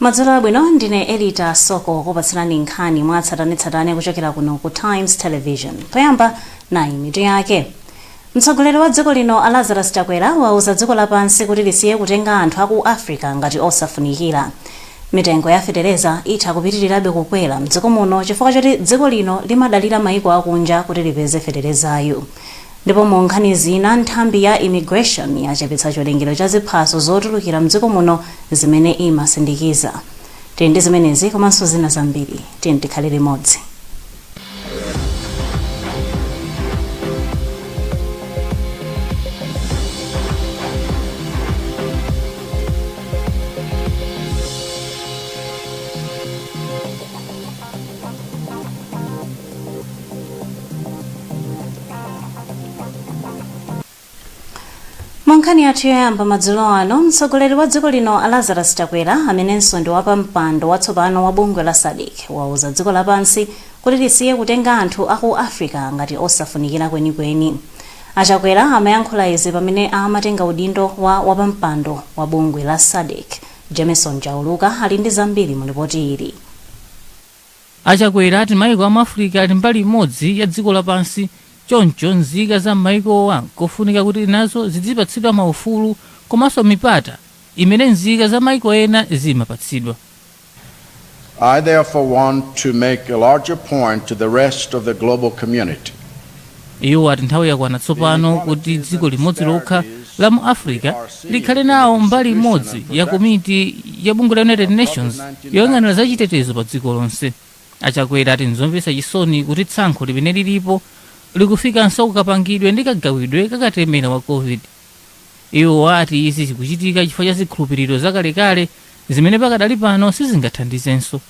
Madzulo abwino ndine Elita Soko kupatsirani nkhani mwatsatanetsatane kuchokera kuno ku Times Television. Poyamba nayi mitu yake. Mtsogoleri wa dziko lino Lazarus Chakwera wauza dziko lapansi kuti lisiye kutenga anthu aku Africa ngati osafunikira. Mitengo ya FETELEZA itha kupitirirabe kukwera mdziko muno chifukwa choti dziko lino limadalira maiko akunja kuti lipeze FETELEZAyo. Ndipo mu nkhani zina nthambi ya immigration yachepetsa chiwerengero cha ziphaso zotulukira mdziko muno zimene imasindikiza. Ndi zimenezi komanso zina zambiri tikhalire limodzi. Nkhani yathu yoyamba madzulo ano, mtsogoleri wa dziko lino Lazarus Chakwera amenenso ndi wapampando watsopano wa bungwe la SADC wauza dziko lapansi kuti lisiye kutenga anthu aku Africa ngati osafunikira kwenikweni. Achakwera amayankhula izi pamene amatenga udindo wa wapampando wa bungwe la SADC. Jameson Jauluka ali ndi zambiri mu ripoti ili. Achakwera ati maiko a Africa ali mbali imodzi ya dziko lapansi. Choncho nzika za maiko kofunika kuti nazo zizipatsidwa maufulu komanso mipata imene nzika za maiko ena zimapatsidwa. I therefore want to make a larger point to the rest of the global community. Iwo ati nthawi yakwana tsopano kuti dziko limodzi lokha la mu Africa likhale nawo mbali imodzi ya komiti ya bungwe la United Nations yoyang'anira za chitetezo pa dziko lonse. Achakwera ati nzomvetsa chisoni kuti tsankho limene lilipo likufikanso kukapangidwe ndi kagawidwe kakatemera wa COVID. Iwo ati izi zikuchitika chifukwa cha zikhulupiriro zakalekale zimene pakadali pano sizingathandizenso.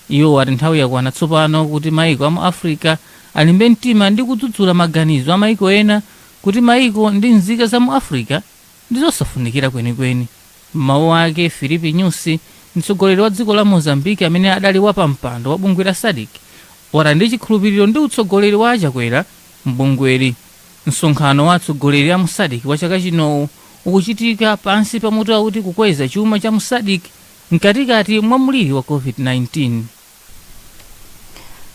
Iwo ati nthawi yakwana tsopano kuti maiko a mu Africa alimbe mtima ndi kudzudzula maganizo a maiko ena kuti maiko ndi nzika za mu Africa ndizosafunikira kwenikweni. Mawu ake Philippe Nyusi, mtsogoleri wa dziko la Mozambique amene adali wapampando wa bungwe la SADC, wati ndi chikhulupiriro ndi utsogoleri wa Achakwera mbungweri. Msonkhano wa atsogoleri a mu SADC wa chaka chinowu ukuchitika pansi pa mutu kuti kukweza chuma cha mu SADC mkatikati mwa mliri wa COVID-19.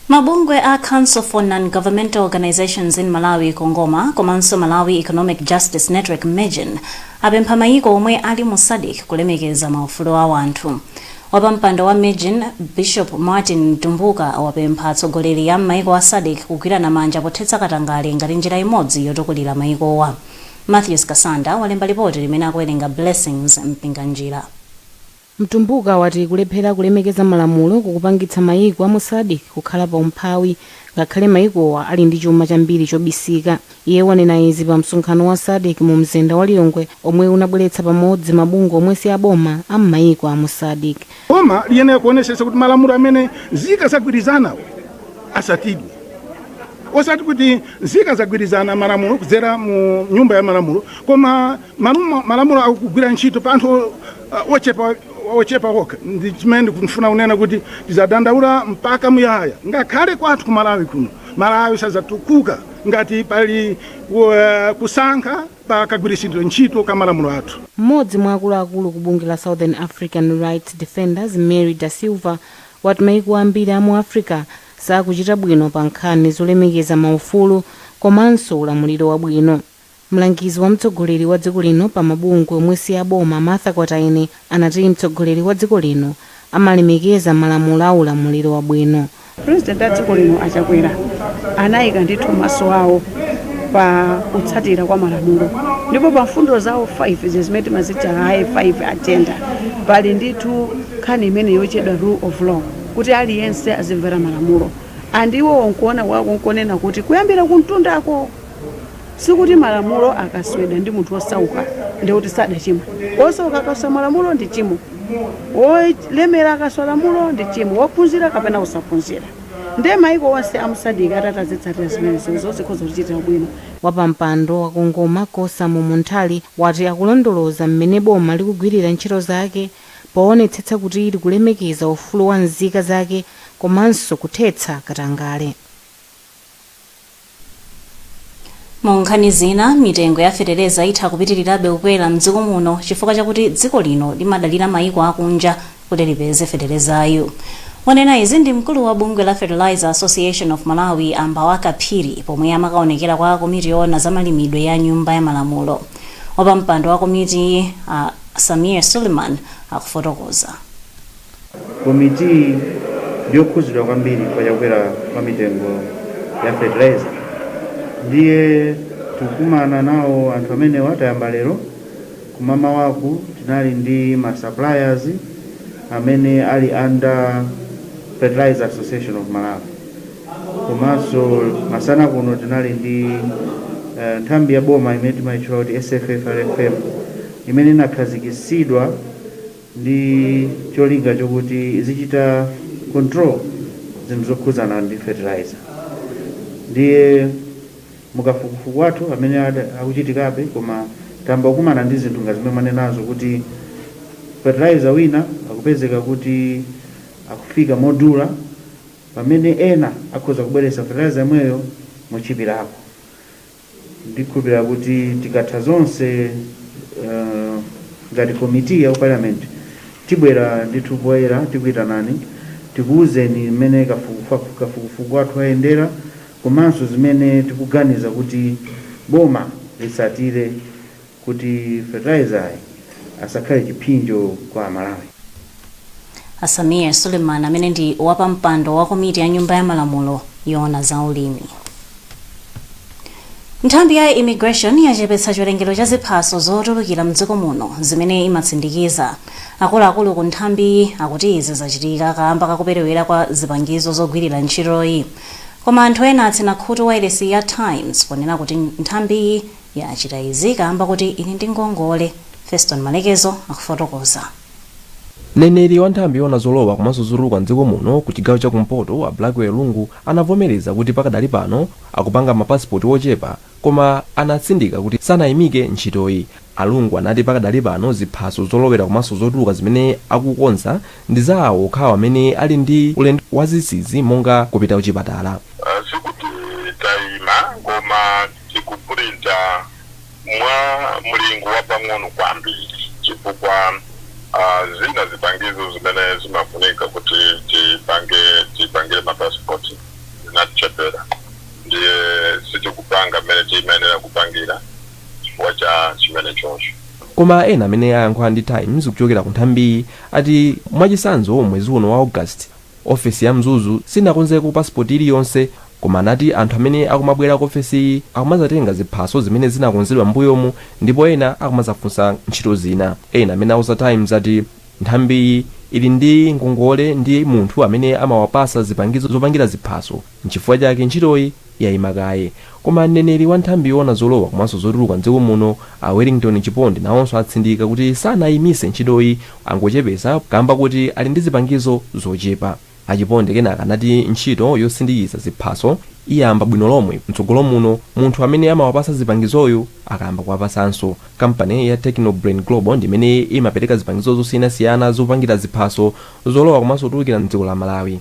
Mabungwe a Council for Non-Governmental Organizations in Malawi Kongoma komanso Malawi Economic Justice Network MEGIN apempha maiko omwe ali mu SADC kulemekeza maufulu a anthu. Wapampando wa MEGIN Bishop Martin Tumbuka wapempha atsogoleri a maiko a SADC kugwirana manja pothetsa katangale ngati njira imodzi yotukulira maikowa. Matthews Kasanda walemba ripoti limene akuwerenga Blessings Mpinganjira. Mtumbuka wati kulephera kulemekeza malamulo kukupangitsa maiko a mu SADC kukhala pa umphawi ngakhale maikowa ali ndi chuma chambiri chobisika. Iye wanena izi pa msonkhano wa SADC mu mzinda wa Lilongwe omwe unabweretsa pamodzi mabungwe omwe si aboma a maiko a mu SADC. Boma liyenera kuonesesa kuti malamulo amene nzika zagwirizana asatidwe. Osati kuti nzika zagwirizana malamulo kudzera mu nyumba ya malamulo koma malamulo akugwira ntchito pa anthu ochepa okha. Ndi chimene kunfuna kunena kuti tizadandaula mpaka muyaya ngakhale kwathu ku Malawi kuno. Malawi sazatukuka ngati pali kusankha pakagwiritsidwa ntchito ka malamulo athu. Mmodzi mwa akuluakulu ku bungwe la Southern African Rights Defenders Mary Da Silva wati maiko ambiri a mu Africa sakuchita bwino pa nkhani zolemekeza maufulu komanso ulamuliro wabwino. Mlangizi wa mtsogoleri wa dziko lino pa mabungwe omwe si aboma Martha Kwataine anati mtsogoleri wa dziko lino amalemekeza malamulo a ulamuliro wabwino. President wa dziko lino Achakwera anayika ndithu maso awo pa kutsatira kwa malamulo. Ndipo pa mfundo zawo 5 zimene mazita I5 agenda pali ndithu nkhani imene yochedwa rule of law kuti aliyense azimvera malamulo. Andiwo onkuona wako nkonena kuti kuyambira kuntundako sikuti malamulo akasweda ndi munthu osauka ndikuti sadachimwa. Osauka akaswa malamulo ndi chimo. Olemera akaswa malamulo ndi chimo. Wophunzira kapena osaphunzira. Nde maiko onse amusadika atatazitsatira zimenezo zonse khoza kuchitira bwino. Wapampando wa Kongoma Kosa Munthali wati akulondoloza mmene boma likugwirira ntchito zake poonetsetsa kuti likulemekeza ufulu wa nzika zake komanso kuthetsa katangale. Mu nkhani zina mitengo ya FETELEZA itha kupitirirabe kukwera mdziko muno chifukwa chakuti dziko lino limadalira maiko akunja kuti lipeze fetelezayo. Wanena izi ndi mkulu wa bungwe la Fertilizer Association of Malawi Ambawaka Phiri pomwe amakaonekera kwa komiti yoona za malimidwe ya nyumba ya malamulo. Wapa mpando wa komiti Samir Suleiman akufotokoza. Komiti ndiyokhuzidwa kwambiri pachakwera kwa mitengo ya fertilizer. Ndiye tukumana nawo anthu amene watayamba lero kumama waku tinali ndi ma suppliers amene ali under Fertilizer Association of Malawi. Komanso masana kuno tinali ndi nthambi ya boma imene timayitchula kuti SFFRFM imene inakhazikitsidwa ndi cholinga chokuti izichita control zinthu zokhuzana ndi fertilizer. Ndiye mukafukufuku wathu amene akuchitikabe koma tamba kukumana ndi zinthu ngazimene mwanenazo kuti fertilizer wina akupezeka kuti akufika modula pamene ena akhoza kubweretsa fertilizer yomweyo mochipirako. Ndikukhulupirira kuti tikatha zonse ngati komiti ya parliament tibwera ndithu poyera tikuyitanani tikuwuzeni mmene kafukufuku wathu ayendera komanso zimene tikuganiza kuti boma lisatire kuti fertilizer asakhale chipinjo kwa Malawi. Samir Suleiman amene ndi wapa mpando wa komiti ya nyumba ya malamulo yoona za ulimi. Nthambi ya immigration yachepetsa chiwerengero cha ziphaso zotulukira mdziko muno zimene imatsindikiza. Akuluakulu ku nthambi akuti izi zachitika kamba kakuperewera kwa zipangizo zogwirira ntchitoyi. Koma anthu ena atsina khutu wailesi ya Times ponena kuti nthambi yachita izi kamba kuti ili ndi ngongole. Feston Malekezo akufotokoza. Neneri wa nthambi yoona zolowa komanso zotuluka mdziko muno ku chigawo cha kumpoto wa BWINO lungu anavomereza kuti pakadali pano akupanga mapasipoti ochepa koma anatsindika kuti sanayimike ntchitoyi. Alungu anati pakadali pano ziphaso zolowera komanso zotuluka zimene akukonza ndi za awo okhawo amene ali ndi ulendo wa zisizi monga kupita kuchipatala. Sikuti tayima koma tikuprinta mwa mlingo wa pang'ono kwambiri chifukwa zina zipangizo zimene zimafunika kuti tipange mapasipoti zinatichepera. Ndiye sitikupanga mmene timayenera kupangira chifukwa cha chimene choncho. Koma ena amene ayankha ndi Times kuchokera ku nthambi ati mwachisanzo mwezi uno wa August ofesi ya MZUZU sinakonzeko pasipoti iliyonse koma anati anthu amene akumabwera ku ofesi akumazatenga ziphaso zimene zinakonzedwa mbuyomu ndipo ena akumazafunsa ntchito zina. Ena amene auza Times ati nthambi ili ndi ngongole ndi munthu amene amawapasa zipangizo zopangira ziphaso nchifukwa chake ntchitoyi yayimakaye. Koma mneneri wa nthambi yoona zolowa komanso zotuluka mdziko muno a Wellington Chipondi nawonso atsindika kuti sanayimise ntchitoyi angochepesa kamba kuti ali ndi zipangizo zochepa. Achipondi kenaka anati ntchito yosindikiza ziphaso iyamba bwino lomwe mtsogolo muno munthu amene amawapasa zipangizoyo akamba kuwapasanso. Kampani ya Technobrain Global ndimene imapereka zipangizo zosiyanasiyana zopangira ziphaso zolowa komanso zotulukira mdziko la Malawi.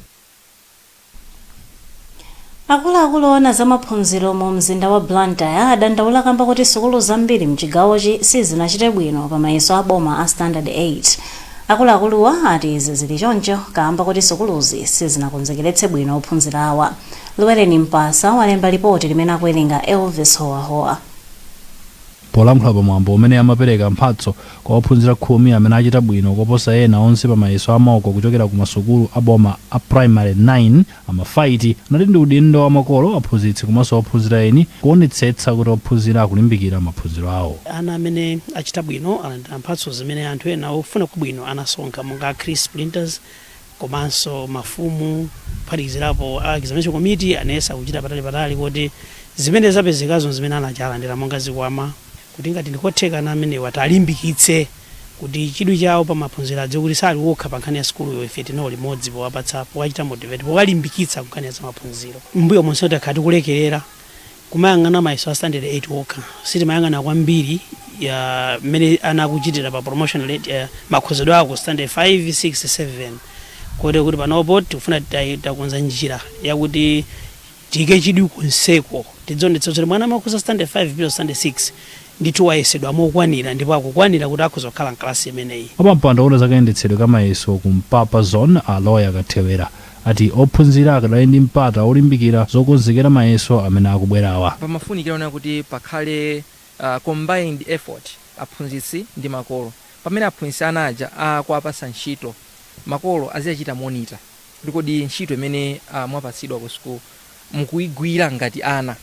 Akuluakulu oona za maphunziro mu mzinda wa Blantyre adandaula kamba kuti sukulu zambiri mchigawochi sizinachite bwino pa mayeso a boma a standard 8. Akuluakuluwa ati izi zili choncho kamba kuti sukuluzi sizinakonzekeretse bwino ophunzira awa. Luwereni Mpasa walemba ripoti limene akuwerenga Elvis Howahowa. Polankhula pamwambo umene amapereka mphatso kwa ophunzira 10 amene achita bwino koposa ena onse pa mayeso amaoko kuchokera ku masukulu a boma a primary 9 amafaiti anati ndi udindo wa makolo aphunzitsi komanso ophunzira eni kuonetsetsa kuti ophunzira akulimbikira maphunziro awo. Ana amene achita bwino alandira mphatso zimene anthu ena ofuna kubwino anasonkha monga Chris Splinters komanso mafumu phatikizirapo examination committee anesa kuchita patali kuti zimene zapezekazo zimene anachalandira monga zikwama kuti ngati ndikotheka na amene watalimbikitse kuti chidwi chawo pa maphunziro adzo kuti sali wokha pa nkhani ya skulu yo FETELEZA limodzi powapatsa powachita motivate powalimbikitsa ku nkhani ya maphunziro. Mbuyo monse kuti akhati kulekerera kumayang'ana mayeso a standard 8 wokha sitimayang'ana kwambiri ya mmene anakuchitira pa promotion rate makhozedwe ako standard 5 6 7 kuti panopo tikufuna takonza njira yakuti tike chidwi konseko tidzonetsa kuti mwana makhoza standard 5 bilo standard 6 ndithu wayesedwa mokwanira ndipo akukwanira kuti akhoza kukhala mklasi imeneyi. apampando ona zakayendetsedwe kamayeso ku mpapa zone aloya kathewera ati ophunzira akadali ndi mpata olimbikira zokonzekera mayeso amene akubwerawa. pamafunikira ona kuti pakhale combined effort aphunzitsi ndi makolo. pamene aphunzitsi anaja akuapasa ntchito, makolo aziyachita monitor ndikodi ntchito imene mwapatsidwa ku school mukuigwira ngati ana.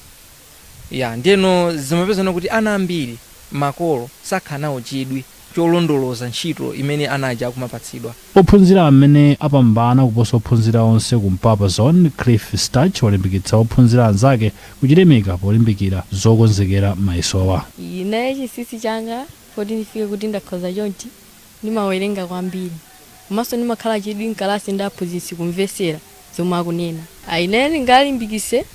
Ndeno zimapezana kuti ana ambiri makolo sakhala nawo chidwi cholondoloza ntchito imene anaja akumapatsidwa. ophunzira amene apambana kuposa ophunzira onse ku mpapa zone Cliff Starch walimbikitsa ophunzira anzake kuchilemeka polimbikira zokonzekera mayesowa. Ine chisisi changa poti ndifike kuti ndakhoza chonchi ndimawerenga kwambiri komanso ndimakhala chidwi mkalasi ndi aphunzitsi kumvesera zomwe akunena. Ine ndingalimbikise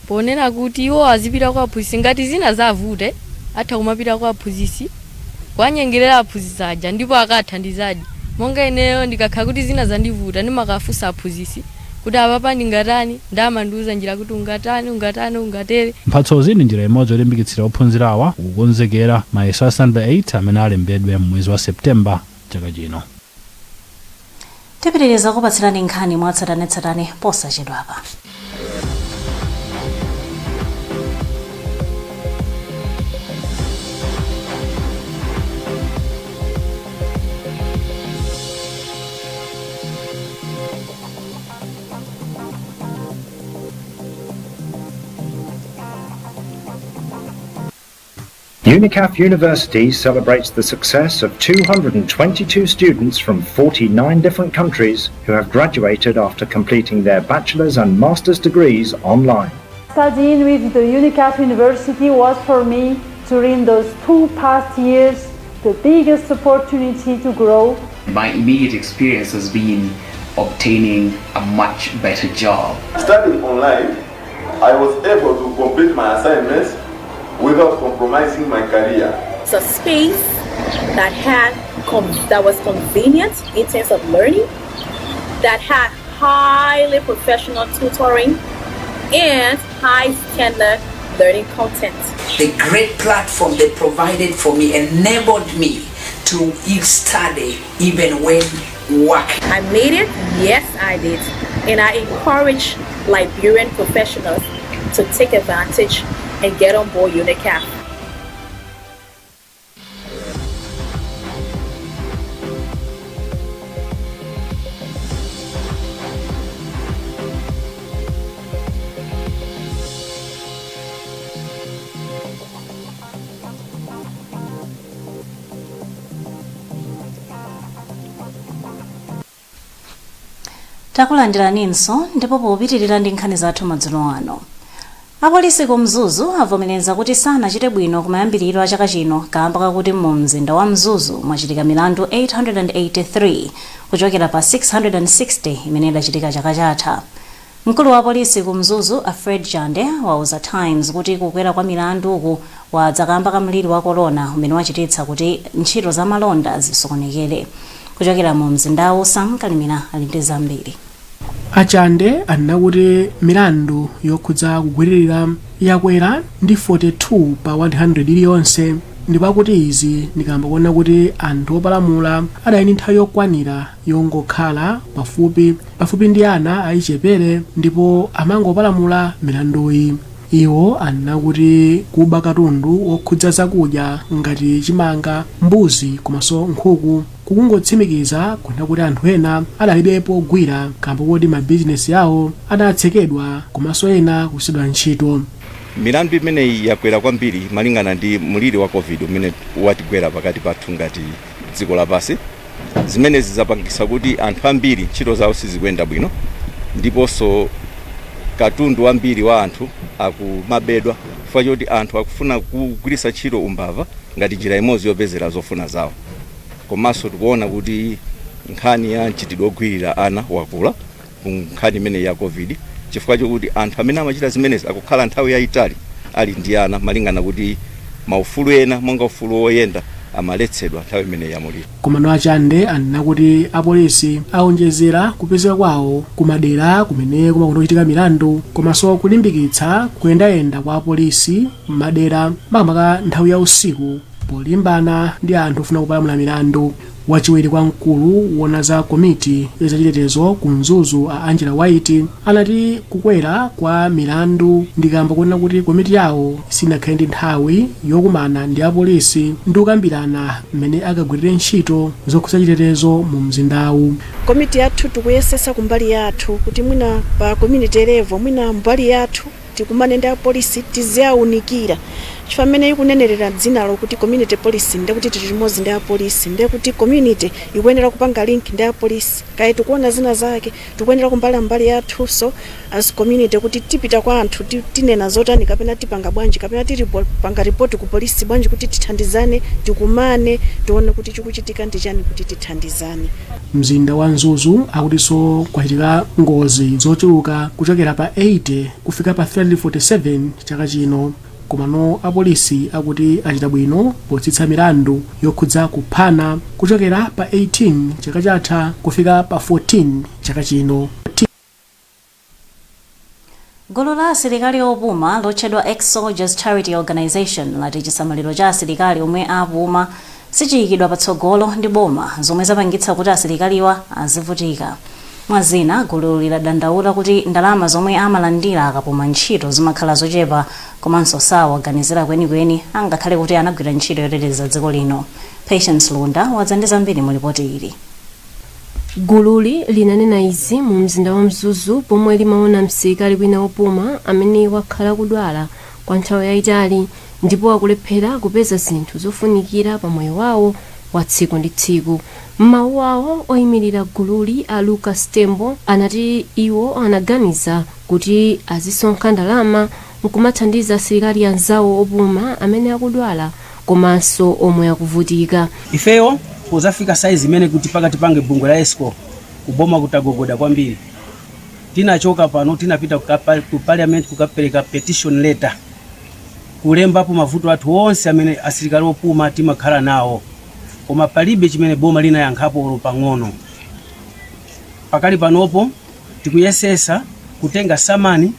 ponena kuti iwo azipita kwa aphunzitsi ngati zina zavute atha kumapita kwa aphunzitsi kwanyengerera aphunzitsi aja ndipo akathandizadi. monga ineyo ndikakhala kuti zina zandivuta ndimakafunsa aphunzitsi kuti apapa ndingatani ndamandiuza njira kuti ungatere. mphatsozi ndi njira imodzi yolimbikitsira ophunzira awa kukonzekera mayeso a standard 8 amene alembedwe mwezi wa Septemba chaka chino. tipitiriza kupatsirani nkhani mwatsatanetsatane posachedwapa. UNICAF University celebrates the success of 222 students from 49 different countries who have graduated after completing their bachelor's and master's degrees online. Studying with the UNICAF University was for me, during those 2 past years, the biggest opportunity to grow. My immediate experience has been obtaining a much better job. Studying online, I was able to complete my assignments without compromising my career. It's a space that was convenient in terms of learning, that had highly professional tutoring and high standard learning content. The great platform they provided for me enabled me to study even when working. I made it, yes I did, and I encourage Liberian professionals to take advantage and get on board UNICAF. takulandiraninso ndipo popitirira ndi nkhani zathu madzulo ano. Apolisi ku MZUZU avomereza kuti sanachite bwino kumayambiriro a chaka chino kamba kakuti mu mzinda wa MZUZU mwachitika milandu 883 kuchokera pa 660 imene idachitika chaka chatha. Mkulu wa polisi ku MZUZU Fred Jande wauza Times kuti kukwera kwa milandu uku wadzakamba ka mliri wa corona umene wachititsa kuti ntchito za malonda zisokonekere. Kuchokera mu mzindawo Sankalimira ali ndi zambiri. Achande anakuti milandu yokhudza kugwiririra yakwera ndi 42 pa 100 iliyonse, ndipo akuti izi ndikamba kuona kuti anthu opalamula adali ndi nthawi yokwanira yongokhala pafupi ndi ana achichepere ndipo amangopalamula milanduyi. Iwo anakuti kuba katundu wokhudza zakudya ngati chimanga, mbuzi komanso nkhuku kukungotsimikiza kuona kuti anthu ena adalibepo ogwira kamba kuti mabizinesi yawo adatsekedwa komanso ena kusidwa ntchito. Milandu imeneyi yakwera kwambiri malingana ndi muliri wa COVID umene watigwera pakati pathu ngati dziko lapansi. Zimenezi zapangisa kuti anthu ambiri ntchito zawo sizikuyenda bwino, ndiponso katundu wambiri wa anthu akumabedwa chifukwa choti anthu akufuna kugwiritsa ntchito umbava ngati njira imodzi yopezera zofuna zawo. Komanso tikuona kuti nkhani ya mchitidwe ogwirira ana wakula ku nkhani imene ya COVID chifukwa chokuti anthu amene amachita zimenezi akukhala nthawi yayitali ali ndi ana malingana kuti maufulu ena monga ufulu woyenda amaletsedwa nthawi imene yamuliro. Komando achande anena kuti apolisi aonjezera kupezeka kwawo kumadera kumene kumakuchitika milandu komanso kulimbikitsa kuyendayenda kwa apolisi m'madera makamaka nthawi ya usiku polimbana ndi anthu ofuna kupalamula milandu. Wachiwiri kwa mkulu wona za komiti ya zachitetezo ku MZUZU a Angela White anati kukwera kwa milandu ndikamba kuona kuti komiti yawo sinakhale ndi nthawi yokumana ndi apolisi ndi kukambirana mmene akagwirire ntchito zokhudza chitetezo mu mzindawu. Komiti yathu tikuyesesa kumbali yathu kuti mwina pa community level mwina mbali yathu tikumane ndi apolisi tiziyaunikira chifukwa mmene ikunenerera dzina lokuti community police ndekuti tili limodzi ndi apolisi ndekuti community ikuyenera kupanga link ndi apolisi kaya tikuona zina zake tikuyenera kumbala mbali yathu so as community kuti tipita kwa anthu tinena zotani kapena tipanga bwanji kapena tipanga report ku polisi bwanji kuti tithandizane tikumane tione kuti chikuchitika ndi chani kuti tithandizane. Mzinda wa MZUZU akutinso kwachitika ngozi zochuluka kuchokera pa 80 kufika pa 347 chaka chino. Komano apolisi akuti achita bwino potsitsa milandu yokhudza kuphana kuchokera pa 18 chaka chatha kufika pa 14 chaka chino. Gulu la asilikali opuma lotchedwa Ex-Soldiers Charity Organization lati chisamaliro cha asilikali omwe apuma sichiyikidwa patsogolo ndi boma zomwe zapangitsa kuti asilikaliwa azivutika. Mwazina gulu lidadandaula kuti ndalama zomwe amalandira akapuma ntchito zimakhala zochepa komanso sawaganizira kwenikweni angakhale kuti anagwira ntchito yoteteza dziko lino. Patience Lunda wadzandiza mbiri mu ripoti ili. Gululi linanena izi mu mzinda wa MZUZU pomwe limaona msilikali wina opuma amene wakhala kudwala kwa nthawi yayitali ndipo akulephera kupeza zinthu zofunikira pa moyo wawo wa tsiku ndi tsiku. M'mawu awo oyimirira gululi a Lucas Tembo anati iwo anaganiza kuti azisonkha ndalama nkumathandiza asilikali anzawo opuma amene akudwala komanso omwe akuvutika. Ifeyo pozafika saizi imene kuti pakati pange bungwe la ESCO kuboma kutagogoda kwambiri. Tinachoka pano tinapita ku parliament kukapereka petition letter kulembapo mavuto athu onse amene asilikali opuma timakhala nawo. Koma palibe chimene boma linayankhapo pang'ono. Pakali panopo tikuyesesa kutenga samani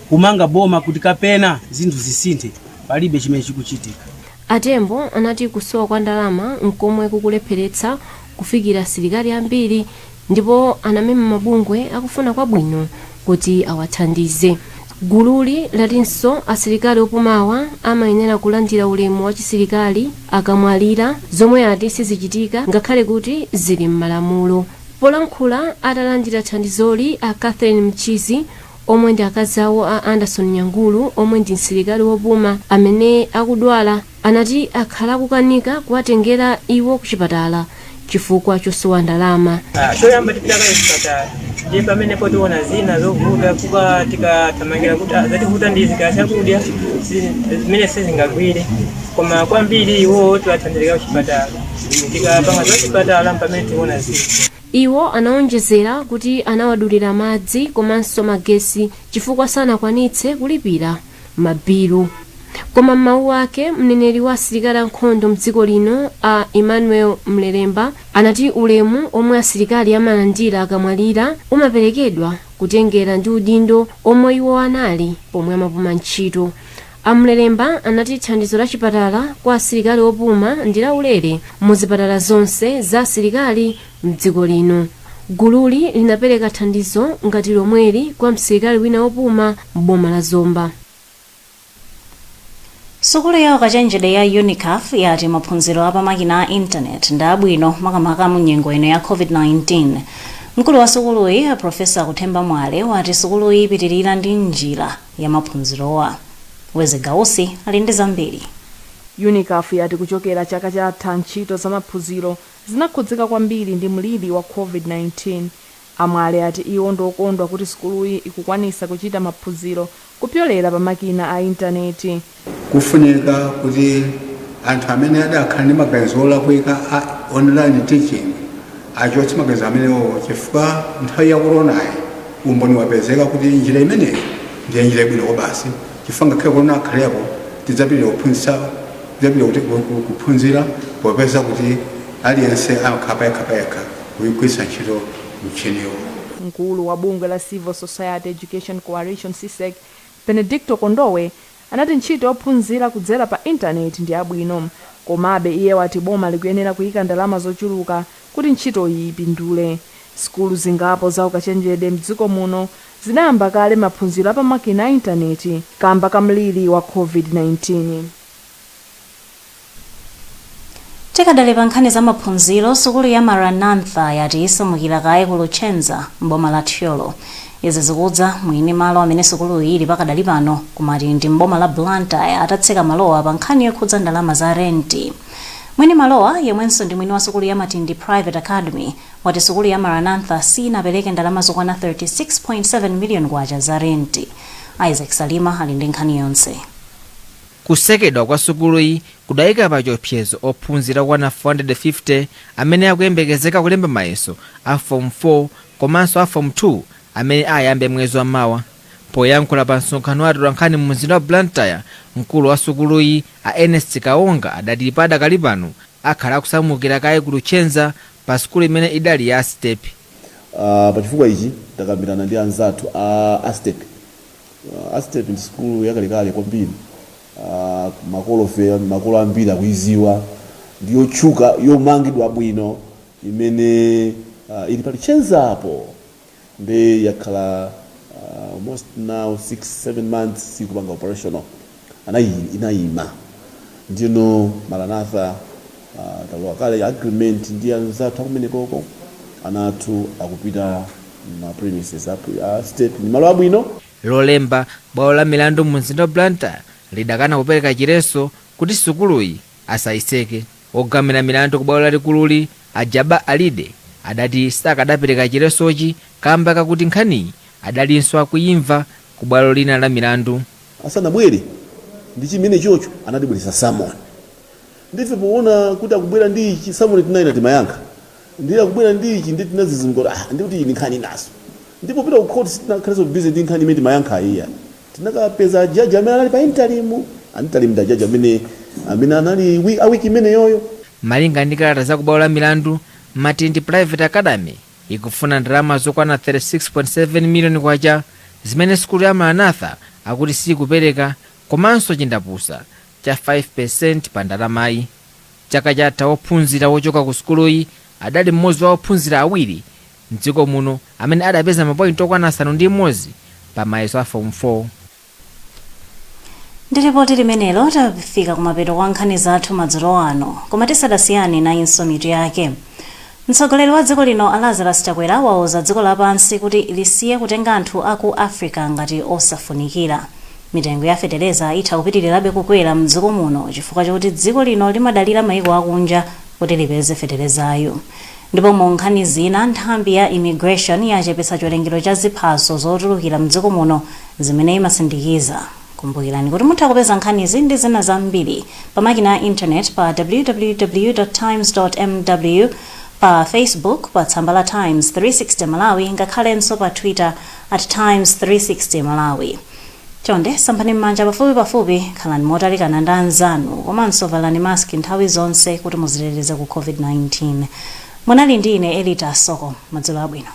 kumanga boma kuti kapena zinthu zisinthe palibe chimene chikuchitika. Atembo anati kusowa kwa ndalama nkomwe kukulepheretsa kufikira asilikali ambiri ndipo anamema mabungwe akufuna kwabwino kuti awathandize. Gululi latinso asilikali opumawa amayenera kulandira ulemu wa chisilikali akamwalira zomwe ati sizichitika ngakhale kuti zili m'malamulo. Polankhula atalandira thandizoli a Catherine Mchizi omwe ndi akazi awo a Anderson Nyangulu omwe ndi msilikali wopuma amene akudwala anati akhala kukanika kuwatengera iwo ku chipatala chifukwa chosowa ndalama. Choyamba tipita ku chipatala ndi pamene potiona zina zovuta kuka tikathamangira kuti zativuta ndi zikachakudya zimene sizingagwire koma kwambiri iwo tiwathandizira ku chipatala tikapanga za chipatala pamene tiona zina. Iwo anaonjezera kuti anawadulira madzi komanso magesi chifukwa sanakwanitse kulipira mabilu. Koma m'mawu ake mneneri wa asilikali ankhondo mdziko lino a Emmanuel Mlelemba anati ulemu omwe asilikali amalandira akamwalira umaperekedwa kutengera ndi udindo omwe iwo anali pomwe amapuma ntchito. Amlelemba anati thandizo la chipatala kwa asilikali opuma ndi laulere mu zipatala zonse za asilikali mdziko lino. Gululi linapereka thandizo ngati lomweli kwa msilikali wina opuma m'boma la Zomba. Sukulu ya ukachenjede ya UNICAF yati maphunziro apamakina a internet ndi abwino makamaka mu nyengo ino ya COVID-19. Mkulu wa sukuluyi Profesa Kuthemba Mwale wati sukuluyi ipitirira ndi njira ya maphunzirowa. Weze Gausi ali ndi zambiri. UNICAF yati kuchokera chaka chatha ntchito za maphunziro zinakhudzika kwambiri ndi mliri wa COVID-19. Amwale ati iwo ndokondwa kuti sukuluyi ikukwanisa kuchita maphunziro kupyolera pa makina a intaneti. Kufunika kuti anthu amene adakhala ndi maganizo olakwika a online teaching achotse maganizo amenewo chifukwa nthawi ya koronayi umboni wapezeka kuti njira imeneyi ndiye njira ibwino basi chifukwa ngakhale korona akhalepo tidzapitira kuphunzitsa zabwino kuti kuphunzira popeza kuti aliyense amakhala yekha kugwiritsa ntchito mchiniwo. Mkulu wa bungwe la Civil Society Education Coalition CSEC Benedicto Kondowe anati ntchito yophunzira kudzera pa intaneti ndi abwino, komabe iye wati boma likuyenera kuyika ndalama zochuluka kuti ntchito iyi ipindule. Skulu zingapo za ukachenjede mdziko muno zinayamba kale maphunziro apamakina a intaneti kamba kamliri wa COVID-19. Tikadali pa nkhani za maphunziro, sukulu ya Maranatha yati yisamukira kaye ku Luchenza mboma la Thyolo. Izi zikudza mwini malo amene sukulu ili pakadali pano kumati ndi mboma la Blantyre atatseka malowa pa nkhani yokhudza ndalama za renti. Mwini malowa yemwenso ndi mwini wa sukulu ya Matindi Private Academy wati sukulu ya Maranatha sinapereke ndalama zokwana 36.7 million kwacha za renti. Isaac Salima ali ndi nkhani yonse. Kusekedwa kwa sukuluyi kudayika pa chiopsezo ophunzira okwana 450 amene akuyembekezeka kulemba mayeso a form 4 komanso a form 2 amene ayambe mwezi wa mawa. Poyankhula pa msonkhano wa Nkhani mu mzinda wa Blantyre, mkulu wa sukuluyi a Ernest Kaonga adati padakali pano akhala akusamukira kaye ku Luchenza pa sukulu imene idali ya STEP. Pachifukwa ichi takambirana ndi anzathu a STEP. STEP ndi sukulu yakalekale kwambiri. Makolo ambiri akuiziwa ndiyo tchuka yomangidwa bwino imene ili pa Luchenza apo ndi yakhala almost now 6-7 months sikupanga operational inayima. Ndino Maranatha talowa kale agreement ndi anzathu akumene koko anathu akupita ma premises a STEP ni malo abwino. Lolemba bwalo la milandu mu mzinda wa Blantyre lidakana kupereka chireso kuti sukuluyi asayiseke. Ogamira milandu ku bwalo lalikululi Ajaba Alide adati sakadapereka chiresochi kamba kakuti nkhaniyi adalinso akuyimva ku bwalo lina la milandu. Asanabwere ndi chimene chocho anatibweresa Samon. Ndife poona kuti akubwera ndi ichi Samon tinaina timayankha. Ndiye akubwera ndi ichi ndi tinazizimukira ndikuti ini nkhani naso. Ndipo pita ku court sitinakhala so busy ndi nkhani imene timayankha iya. Tinakapeza jaji amene anali pa interim da jaji amene anali a wiki imene yoyo. Malinga ndi kalata za ku bwalo la milandu, Matindi Private Academy ikufuna ndalama zokwana 36.7 million kwacha zimene sukulu ya Maranatha akuti sikupereka, komanso chindapusa cha 5% pa ndalamayi. Chaka chatha ophunzira wochoka ku sukuluyi adali mmodzi wa ophunzira awiri mdziko muno amene adapeza mapointi okwana 6 pa mayeso a form 4. Ndiripoti limenelo tafika kumapeto kwa nkhani zathu madzulo ano, koma tisadasiyane nayinso mitu yake. Mtsogoleri wa dziko lino Lazarus Chakwera wauza dziko lapansi kuti lisiye kutenga anthu aku Africa ngati osafunikira. Mitengo ya FETELEZA itha kupitirirabe kukwera mdziko muno chifukwa chokuti dziko lino limadalira mayiko akunja kuti lipeze FETELEZAyo. Ndipo mu nkhani zina, nthambi ya immigration yachepetsa chiwerengero cha ziphaso zotulukira mdziko muno zimene imasindikiza. Kumbukirani kuti mutha kupeza nkhanizi ndi zina zambiri pa makina a internet pa www.times.mw, pa Facebook pa tsamba la Times 360 Malawi, ngakhalenso pa Twitter @Times360 Malawi. Chonde sampani m'manja pafupi khalani motalikana ndi anzanu, komanso valani mask nthawi zonse kuti muziteteze ku COVID-19. Munali ndi ine Elita Soko, madzulo abwino.